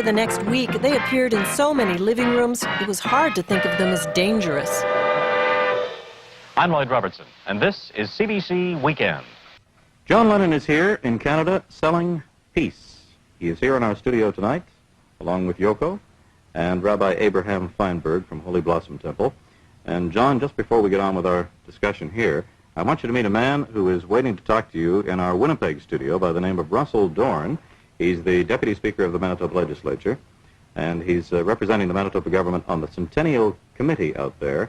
the next week, they appeared in so many living rooms, it was hard to think of them as dangerous. I'm Lloyd Robertson, and this is CBC Weekend. John Lennon is here in Canada selling peace. He is here in our studio tonight, along with Yoko and Rabbi Abraham Feinberg from Holy Blossom Temple. And John, just before we get on with our discussion here, I want you to meet a man who is waiting to talk to you in our Winnipeg studio by the name of Russell Dorn. He's the Deputy Speaker of the Manitoba Legislature, and he's representing the Manitoba government on the Centennial Committee out there.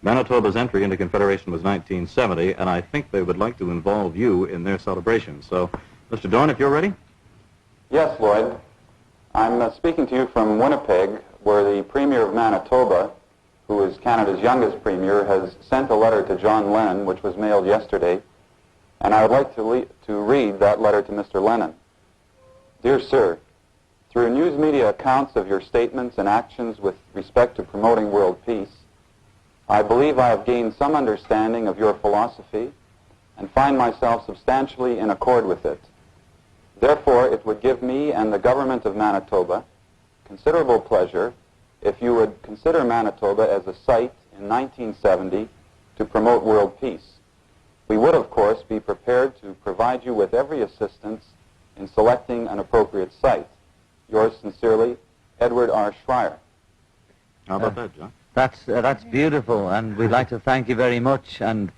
Manitoba's entry into Confederation was 1970, and I think they would like to involve you in their celebration. So, Mr. Dorn, if you're ready. Yes, Lloyd. I'm speaking to you from Winnipeg, where the Premier of Manitoba, who is Canada's youngest Premier, has sent a letter to John Lennon, which was mailed yesterday, and I would like to read that letter to Mr. Lennon. Dear Sir, through news media accounts of your statements and actions with respect to promoting world peace, I believe I have gained some understanding of your philosophy and find myself substantially in accord with it. Therefore, it would give me and the government of Manitoba considerable pleasure if you would consider Manitoba as a site in 1970 to promote world peace. We would, of course, be prepared to provide you with every assistance in selecting an appropriate site. Yours sincerely, Edward R. Schreier. How about that, John? That's beautiful, and we'd like to thank you very much. And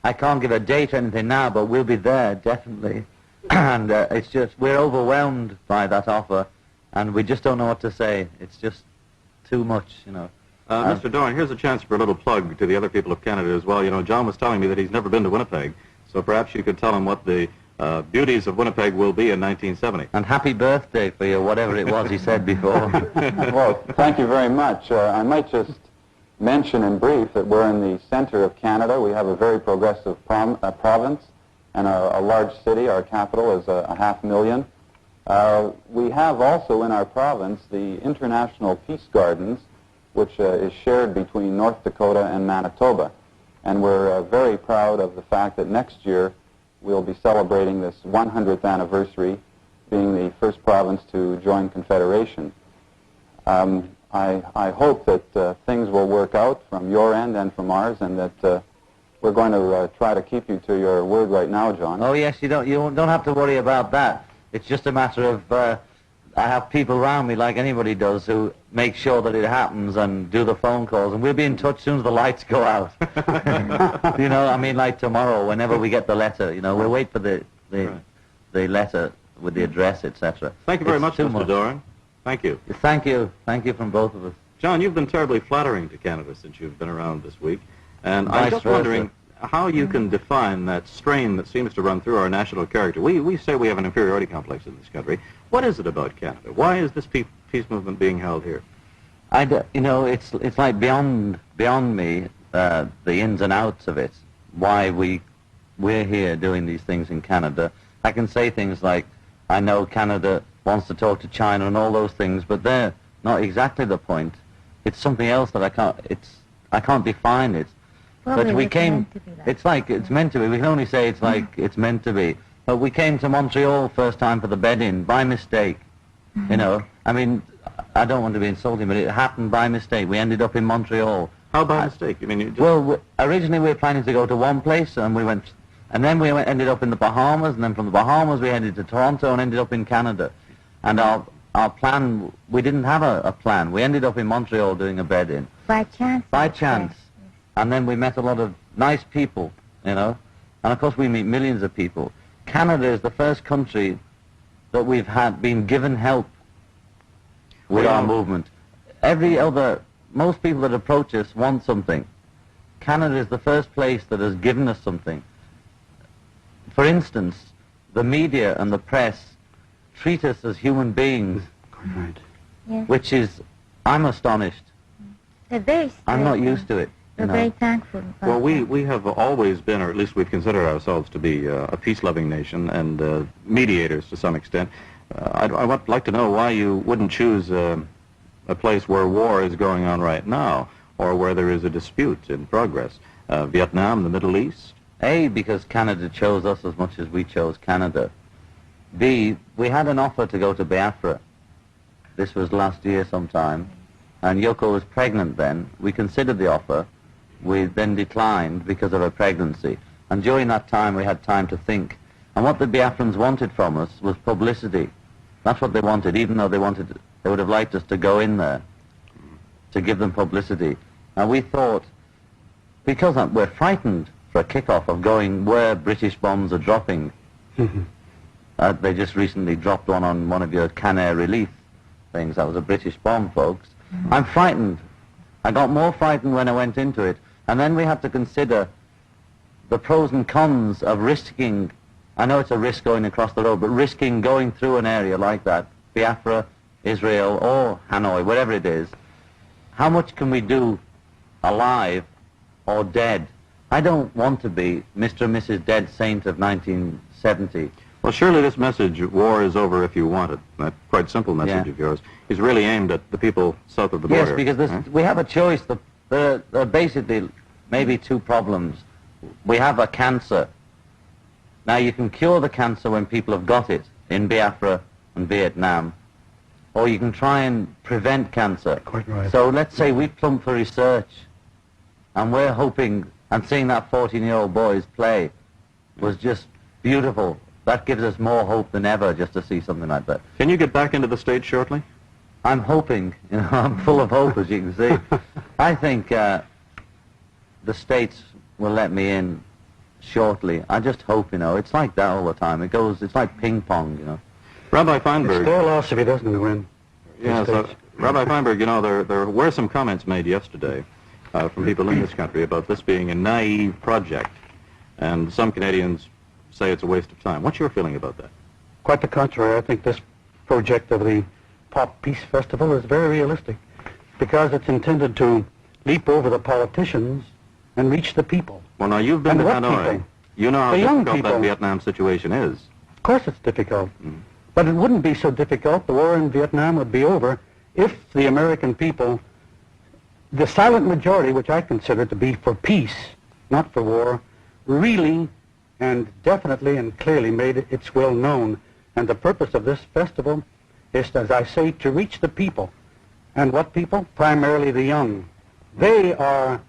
I can't give a date or anything now, but we'll be there, definitely. And it's just, we're overwhelmed by that offer, and we just don't know what to say. It's just too much, you know. Mr. Dorn, here's a chance for a little plug to the other people of Canada as well. You know, John was telling me that he's never been to Winnipeg, so perhaps you could tell him what the beauties of Winnipeg will be in 1970. And happy birthday for you, whatever it was he said before. Well, thank you very much. I might just mention in brief that we're in the center of Canada. We have a very progressive province and a large city. Our capital is 500,000. We have also in our province the International Peace Gardens, which is shared between North Dakota and Manitoba. And we're very proud of the fact that next year we'll be celebrating this 100th anniversary, being the first province to join Confederation. I hope that things will work out from your end and from ours, and that we're going to try to keep you to your word right now, John. Oh yes, you don't have to worry about that. It's just a matter of I have people around me, like anybody does, who make sure that it happens and do the phone calls, and we'll be in touch as soon as the lights go out. You know, I mean, like tomorrow, whenever we get the letter, you know, we'll wait for the letter with the address, etc. Thank you very much, Mr. Doran. Thank you. Thank you from both of us. John, you've been terribly flattering to Canada since you've been around this week, and Vice I'm just versa. wondering how you can define that strain that seems to run through our national character. We say we have an inferiority complex in this country. What is it about Canada? Why is this peace movement being held here? You know, it's like beyond me, the ins and outs of it, why we're here doing these things in Canada. I can say things like, I know Canada wants to talk to China and all those things, but they're not exactly the point. It's something else that I can't define it. Probably But we it's came, meant to be that. it's like it's meant to be. We can only say it's like it's meant to be. But we came to Montreal first time for the bed-in by mistake. You know, I mean, I don't want to be insulting, but it happened by mistake. We ended up in Montreal. How by mistake? You mean you just... Well, originally we were planning to go to one place, and we went, and then we ended up in the Bahamas, and then from the Bahamas we headed to Toronto and ended up in Canada. And our plan, we didn't have a plan. We ended up in Montreal doing a bed-in. By chance. By chance. And then we met a lot of nice people, you know, and of course we meet millions of people. Canada is the first country that we've been given help with our movement. Most people that approach us want something. Canada is the first place that has given us something. For instance, the media and the press treat us as human beings, Right. Yes. which is, I'm astonished. They're very I'm not strict, used to it. We're You know. very thankful. about Well, that. we have always been, or at least we've considered ourselves to be a peace-loving nation and mediators to some extent. I would like to know why you wouldn't choose a place where war is going on right now, or where there is a dispute in progress. Vietnam, the Middle East. A, because Canada chose us as much as we chose Canada. B, we had an offer to go to Biafra. This was last year sometime, and Yoko was pregnant then. We considered the offer. We then declined because of her pregnancy. And during that time, we had time to think. And what the Biafrans wanted from us was publicity. That's what they wanted, even though they would have liked us to go in there to give them publicity. And we thought, because we're frightened for a kickoff of going where British bombs are dropping. They just recently dropped one on one of your Canary Relief things. That was a British bomb, folks. I'm frightened. I got more frightened when I went into it. And then we had to consider the pros and cons of risking. I know it's a risk going across the road, but risking going through an area like that, Biafra, Israel, or Hanoi, whatever it is, how much can we do alive or dead? I don't want to be Mr. and Mrs. Dead Saint of 1970. Well, surely this message, war is over if you want it, that quite simple message of yours, is really aimed at the people south of the border. Yes, because we have a choice. There are basically maybe two problems. We have a cancer. Now, you can cure the cancer when people have got it in Biafra and Vietnam, or you can try and prevent cancer. Quite right. So let's say we plump for research, and we're hoping, and seeing that 14-year-old boys play was just beautiful. That gives us more hope than ever just to see something like that. Can you get back into the States shortly? I'm hoping, I'm full of hope, as you can see. I think the States will let me in shortly. I just hope, it's like that all the time. It's like ping pong, Rabbi Feinberg. It's their loss if he doesn't win. Yes, Rabbi Feinberg, there were some comments made yesterday from people in this country about this being a naive project, and some Canadians say it's a waste of time. What's your feeling about that? Quite the contrary. I think this project of the Pop Peace Festival is very realistic because it's intended to leap over the politicians and reach the people. Well, now, you've been to And what Hanoi. people? You know how The young difficult that people. Vietnam situation is. Of course it's difficult. But it wouldn't be so difficult, the war in Vietnam would be over, if the American people, the silent majority, which I consider to be for peace, not for war, really and definitely and clearly made its will known. And the purpose of this festival is, as I say, to reach the people. And what people? Primarily the young. They are,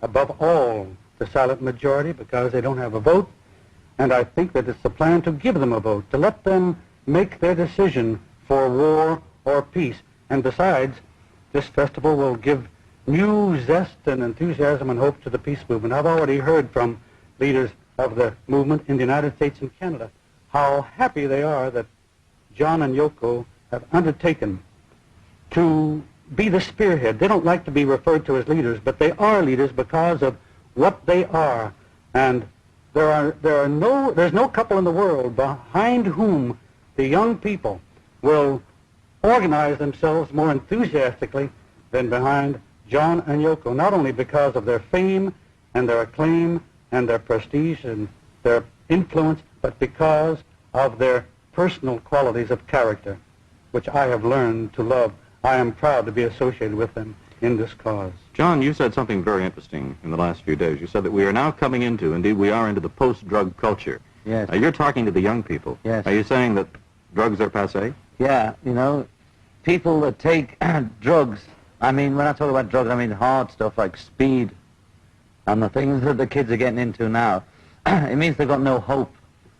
above all, the silent majority because they don't have a vote. And I think that it's the plan to give them a vote, to let them make their decision for war or peace. And besides, this festival will give new zest and enthusiasm and hope to the peace movement. I've already heard from leaders of the movement in the United States and Canada how happy they are that John and Yoko have undertaken to be the spearhead. They don't like to be referred to as leaders, but they are leaders because of what they are. And there's no couple in the world behind whom the young people will organize themselves more enthusiastically than behind John and Yoko, not only because of their fame and their acclaim and their prestige and their influence, but because of their personal qualities of character, which I have learned to love. I am proud to be associated with them in this cause. John, you said something very interesting in the last few days. You said that we are now coming into, indeed we are into the post-drug culture. Yes. You're talking to the young people. Yes. Are you saying that drugs are passé? Yeah, people that take drugs, I mean, when I talk about drugs, I mean hard stuff like speed and the things that the kids are getting into now. It means they've got no hope.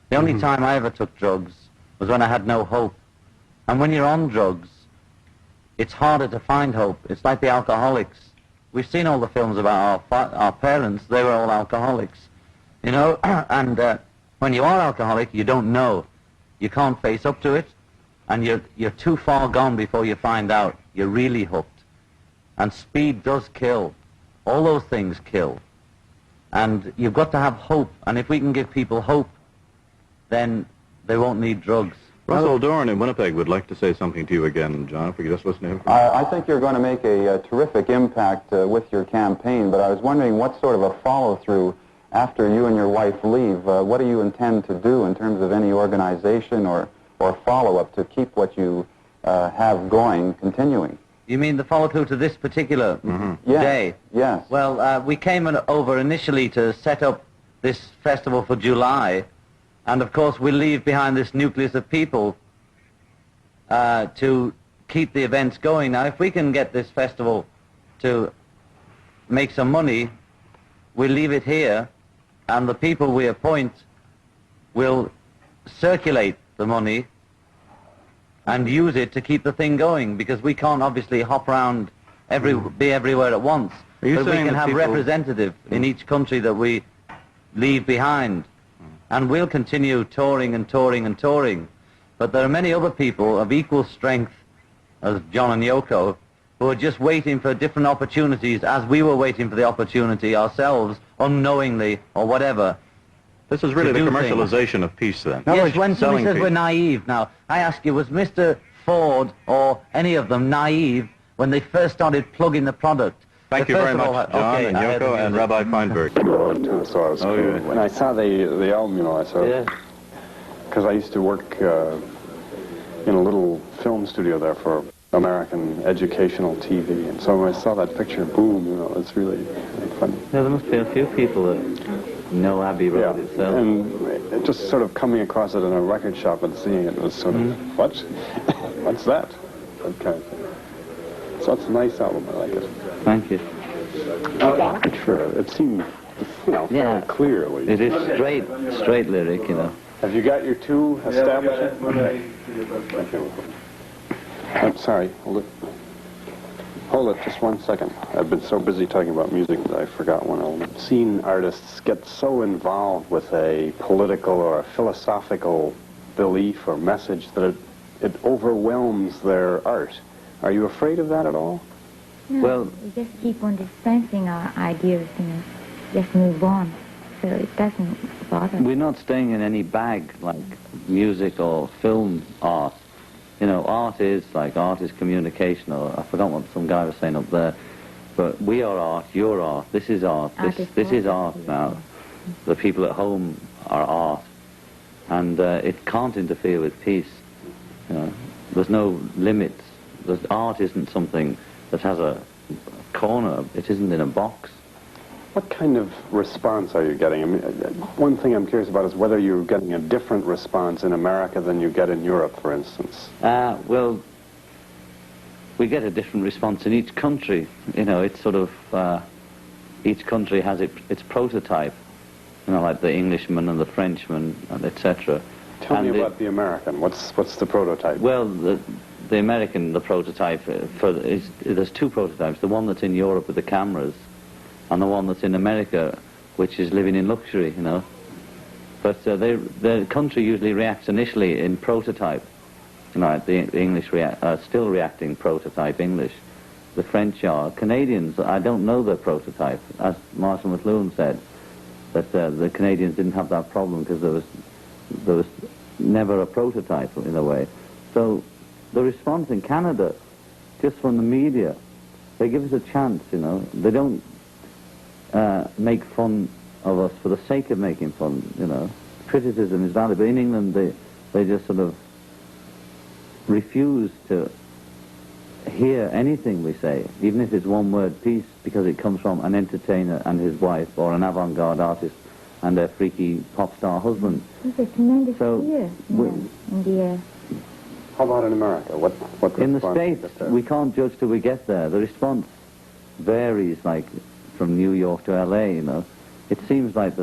The only time I ever took drugs was when I had no hope. And when you're on drugs, it's harder to find hope. It's like the alcoholics. We've seen all the films about our parents. They were all alcoholics, and when you are alcoholic, you don't know. You can't face up to it, and you're too far gone before you find out. You're really hooked. And speed does kill. All those things kill. And you've got to have hope. And if we can give people hope, then they won't need drugs. Russell Dorn in Winnipeg would like to say something to you again, John, if we could just listen to him. I think you're going to make a terrific impact with your campaign, but I was wondering what sort of a follow-through after you and your wife leave. What do you intend to do in terms of any organization or follow-up to keep what you have going continuing? You mean the follow-through to this particular day? Yes. Well, we came over initially to set up this festival for July, and of course we'll leave behind this nucleus of people to keep the events going. Now, if we can get this festival to make some money, we'll leave it here, and the people we appoint will circulate the money and use it to keep the thing going, because we can't obviously hop around, be everywhere at once. Are you But we saying can that have people- representative in each country that we leave behind. And we'll continue touring and touring and touring. But there are many other people of equal strength as John and Yoko who are just waiting for different opportunities, as we were waiting for the opportunity ourselves, unknowingly or whatever. This is really to the do things. commercialization of peace, then. Yes, when somebody Selling says peace. we're naive, now, I ask you, was Mr. Ford or any of them naive when they first started plugging the product? Thank They you very first of much, all John okay, and I heard the Yoko and music. Rabbi Feinberg. Too, so I was Oh, cool. yeah. When I saw the album, you know, I saw, Yeah. because I used to work in a little film studio there for American educational TV, and so when I saw that picture, boom, you know, it's really funny. Yeah, there must be a few people that know Abbey Road itself. And it just sort of coming across it in a record shop and seeing it was sort of, what? What's that? That kind of thing. So it's a nice album, I like it. Thank you. Sure, it seemed, you know, Yeah. fairly clear at least. It is straight lyric, you know. Have you got your two established? Okay. I'm sorry. Hold it just 1 second. I've been so busy talking about music that I forgot one element. Seen artists get so involved with a political or a philosophical belief or message that it overwhelms their art. Are you afraid of that at all? No, Well- we just keep on dispensing our ideas, you know, just move on. So it doesn't bother. We're not staying in any bag like music or film art. You know, art is communication, or I forgot what some guy was saying up there. But we are art, you're art, this is art, this is art now. The people at home are art. And it can't interfere with peace. You know, there's no limits. Art isn't something that has a corner. It isn't in a box. What kind of response are you getting? I mean, one thing I'm curious about is whether you're getting a different response in America than you get in Europe, for instance. Well, we get a different response in each country. You know, it's sort of, each country has its prototype. You know, like the Englishman and the Frenchman, and etc. Tell me about the American. What's the prototype? Well, the American, the prototype, there's two prototypes. The one that's in Europe with the cameras, and the one that's in America, which is living in luxury, you know. But the country usually reacts initially in prototype. You know, the English still reacting prototype English. The French are. Canadians, I don't know their prototype. As Marshall McLuhan said, that the Canadians didn't have that problem because there was never a prototype in a way. So the response in Canada, just from the media, they give us a chance, you know. They don't make fun of us for the sake of making fun, you know. Criticism is valid, but in England they just sort of refuse to hear anything we say, even if it's one word, peace, because it comes from an entertainer and his wife, or an avant-garde artist and their freaky pop star husband. There's a tremendous So, fear in the air. How about in America? What In the response do you States, get there? we can't judge till we get there. The response varies, like from New York to LA, you know. It seems like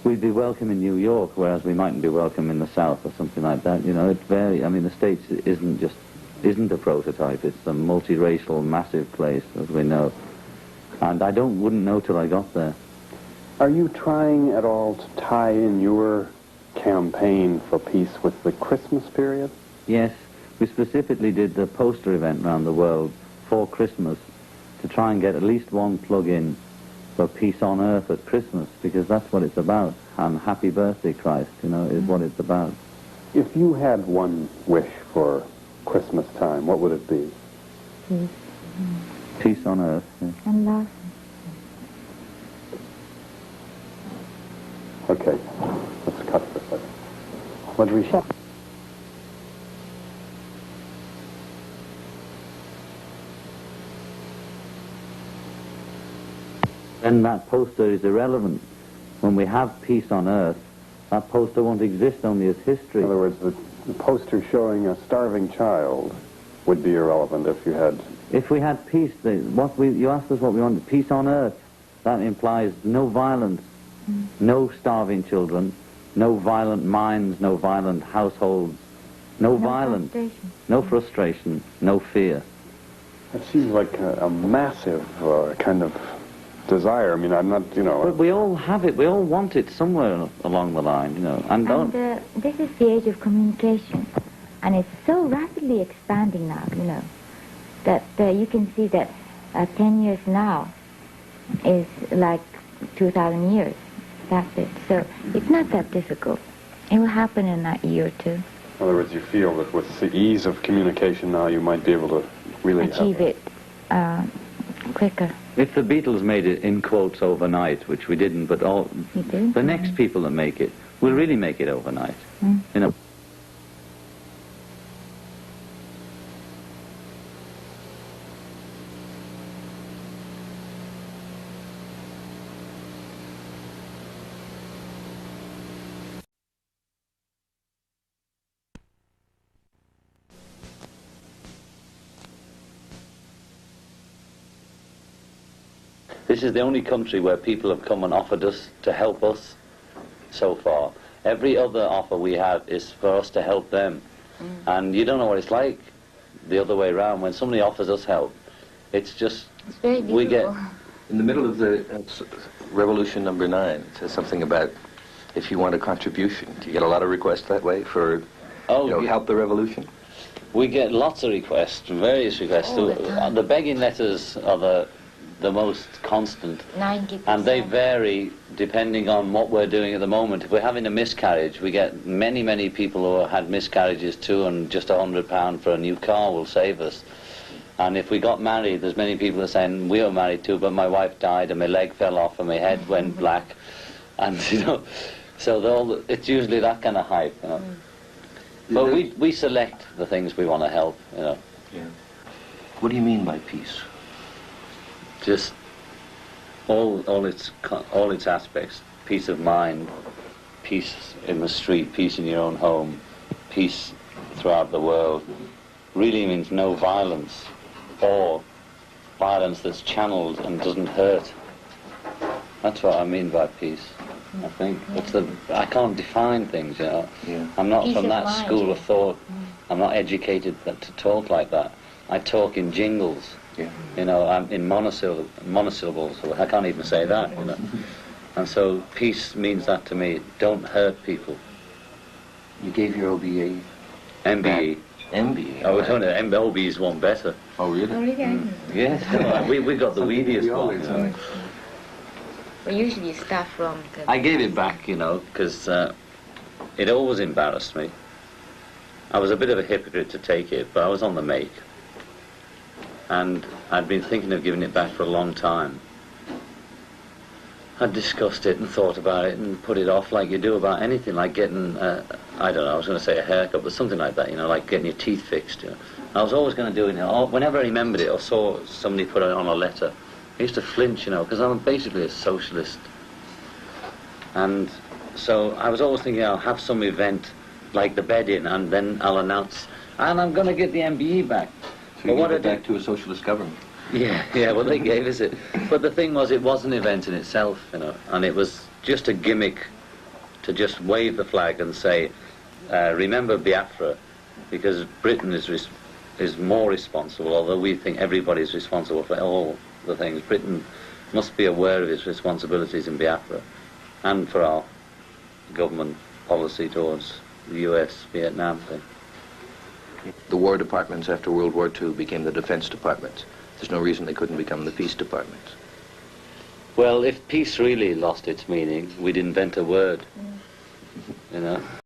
we'd be welcome in New York, whereas we mightn't be welcome in the South or something like that, you know. It varies. I mean, the States isn't a prototype. It's a multiracial, massive place, as we know. And I wouldn't know till I got there. Are you trying at all to tie in your campaign for peace with the Christmas period? Yes, we specifically did the poster event around the world for Christmas to try and get at least one plug-in for peace on earth at Christmas, because that's what it's about. And happy birthday, Christ, you know, is what it's about. If you had one wish for Christmas time, what would it be? Peace Peace on earth. Yeah. and love. Okay, let's cut for a second. What do we say? Then that poster is irrelevant. When we have peace on earth, that poster won't exist only as history. In other words, the poster showing a starving child would be irrelevant if you had... If we had peace, you asked us what we wanted, peace on earth. That implies no violence, no starving children, no violent minds, no violent households, no violence, no frustration, no fear. That seems like a massive kind of desire. I mean, I'm not, you know... But we all have it. We all want it somewhere along the line, you know. And this is the age of communication, and it's so rapidly expanding now, you know, that you can see that 10 years now is like 2,000 years. That's it. So it's not that difficult. It will happen in a year or two. In other words, you feel that with the ease of communication now, you might be able to really achieve it quicker. If the Beatles made it, in quotes, overnight, which we didn't, but the next people that make it will really make it overnight. You know. This is the only country where people have come and offered us to help us so far. Every other offer we have is for us to help them. And you don't know what it's like the other way around. When somebody offers us help, it's just, it's very beautiful. We get... In the middle of the Revolution number 9, it says something about if you want a contribution. Do you get a lot of requests that way for, help the revolution? We get lots of requests, various requests. The begging letters are the most constant, 90%. And they vary depending on what we're doing at the moment. If we're having a miscarriage, we get many people who had miscarriages too, and just £100 for a new car will save us. And if we got married, there's many people that are saying, we were married too, but my wife died and my leg fell off and my head went black. And, you know, so it's usually that kind of hype, you know. But we select the things we want to help, you know. Yeah. What do you mean by peace? Just all its aspects. Peace of mind, peace in the street, peace in your own home, peace throughout the world. Really means no violence, or violence that's channeled and doesn't hurt. That's what I mean by peace, I think. I can't define things, you know. Yeah. I'm not Peace from of that mind, school of thought. I'm not educated to talk like that. I talk in jingles. Yeah. You know, I'm in monosyllables, I can't even say that, you know. And so peace means that to me. Don't hurt people. You gave your OBE? MBE. MBE? Oh, MBE is one better. Oh, really? Oh, really? Yes, we got the weediest one. You know. We usually start from... I gave it back, you know, because it always embarrassed me. I was a bit of a hypocrite to take it, but I was on the make. And I'd been thinking of giving it back for a long time. I'd discussed it and thought about it and put it off like you do about anything, like getting, I don't know, I was going to say a haircut, but something like that, you know, like getting your teeth fixed, you know. I was always going to do it, you know, whenever I remembered it or saw somebody put it on a letter, I used to flinch, you know, because I'm basically a socialist. And so I was always thinking I'll have some event like the bed-in, and then I'll announce, and I'm going to get the MBE back. So you gave it back to a socialist government? Yeah, well, they gave us it. But the thing was, it was an event in itself, you know, and it was just a gimmick to just wave the flag and say, remember Biafra, because Britain is more responsible, although we think everybody's responsible for all the things. Britain must be aware of its responsibilities in Biafra, and for our government policy towards the US Vietnam thing. The war departments after World War II became the defense departments. There's no reason they couldn't become the peace departments. Well, if peace really lost its meaning, we'd invent a word, you know.